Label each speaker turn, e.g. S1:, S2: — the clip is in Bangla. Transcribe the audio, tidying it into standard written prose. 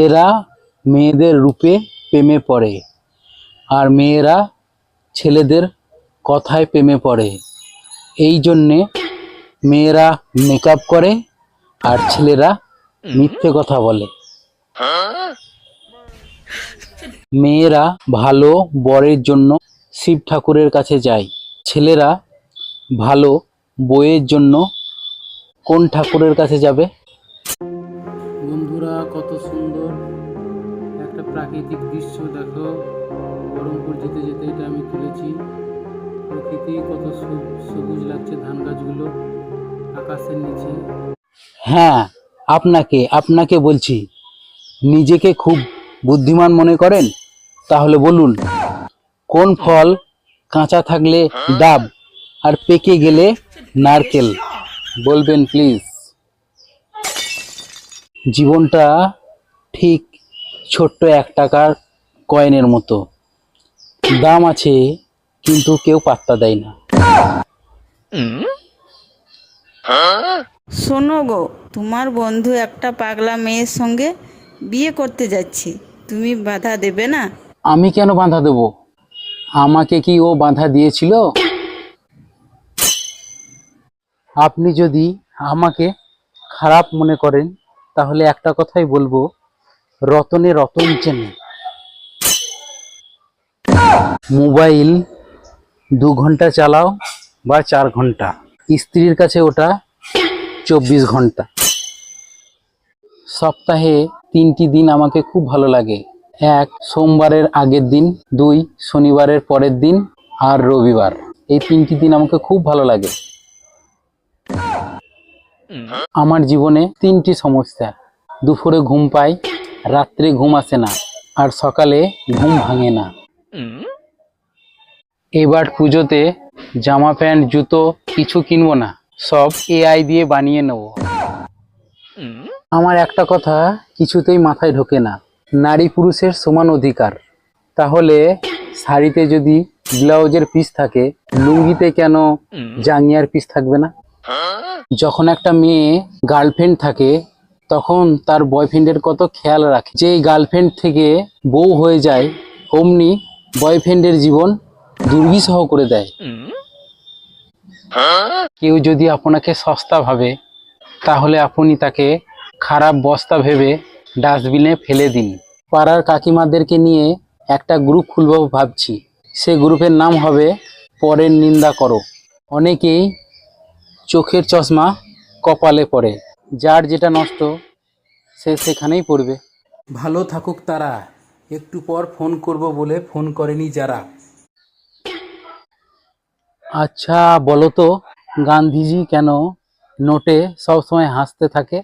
S1: এরা মেয়েদের রূপে প্রেমে পড়ে, আর মেয়েরা ছেলেদের কথায় প্রেমে পড়ে। এই জন্যে মেয়েরা মেকআপ করে আর ছেলেরা মিথ্যে কথা বলে। মেয়েরা ভালো বরের জন্য শিব ঠাকুরের কাছে যায়, ছেলেরা ভালো বইয়ের জন্য কোন ঠাকুরের কাছে যাবে? বন্ধুরা, কত সুন্দর একটা প্রাকৃতিক দৃশ্য দেখো। বহরমপুর যেতে যেতে এটা আমি তুলেছি। প্রকৃতি কত সবুজ লাগছে, ধান গাছগুলো আকাশের নিচে। হ্যাঁ, আপনাকে বলছি, নিজেকে খুব বুদ্ধিমান মনে করেন? তাহলে বলুন, কোন ফল কাঁচা থাকলে ডাব আর পেকে গেলে নারকেল? বলবেন প্লিজ। জীবনটা ঠিক ছোট্ট 1 টাকার কয়েনের মতো, দাম আছে কিন্তু কেউ পাত্তা দেয় না।
S2: শোনো গো, তোমার বন্ধু একটা পাগলা মেয়ের সঙ্গে বিয়ে করতে যাচ্ছে, তুমি বাধা দেবে না?
S1: আমি কেন বাধা দেব? আমাকে কি ও বাধা দিয়েছিল? আপনি যদি আমাকে খারাপ মনে করেন তাহলে একটা কথাই বলবো, রতনে রতন চেনে। মোবাইল 2 ঘন্টা চালাও বা 4 ঘন্টা, স্ত্রীর কাছে ওটা 24 ঘন্টা। সপ্তাহে 3টি দিন আমাকে খুব ভালো লাগে। 1 সোমবারের আগের দিন, 2 শনিবারের পরের দিন, আর রবিবার। এই 3টি দিন আমাকে খুব ভালো লাগে। আমার জীবনে 3টি সমস্যা: দুপুরে ঘুম পাই, রাত্রে ঘুম আসে না, আর সকালে ঘুম ভাঙে না। এবার পুজোতে জামা প্যান্ট জুতো কিছু কিনবো না, সব AI দিয়ে বানিয়ে নেব। আমার একটা কথা কিছুতেই মাথায় ঢোকে না, নারী পুরুষের সমান অধিকার। তাহলে শাড়িতে যদি ব্লাউজের পিস থাকে, লুঙ্গিতে কেন জাঙ্গিয়ার পিস থাকবে না? যখন একটা মেয়ে গার্লফ্রেন্ড থাকে তখন তার বয়ফ্রেন্ডের কত খেয়াল রাখে। যেই গার্লফ্রেন্ড থেকে বউ হয়ে যায় অমনি বয়ফ্রেন্ডের জীবন দুর্বিষহ করে দেয়। কেউ যদি আপনাকে সস্তা ভাবে তাহলে আপনি তাকে খারাপ বস্তা ভেবে ডাস্টবিনে ফেলে দিন। পাড়ার কাকিমাদেরকে নিয়ে একটা গ্রুপ খুলব ভাবছি। সে গ্রুপের নাম হবে পরের নিন্দা করো। অনেকেই চোখের চশমা কপালে পড়ে, যার যেটা নষ্ট সে সেখানেই পড়বে। ভালো থাকুক তারা, একটু পর ফোন করব বলে ফোন করেনি যারা। আচ্ছা বলো তো, গান্ধীজি কেন নোটে সবসময় হাসতে থাকে?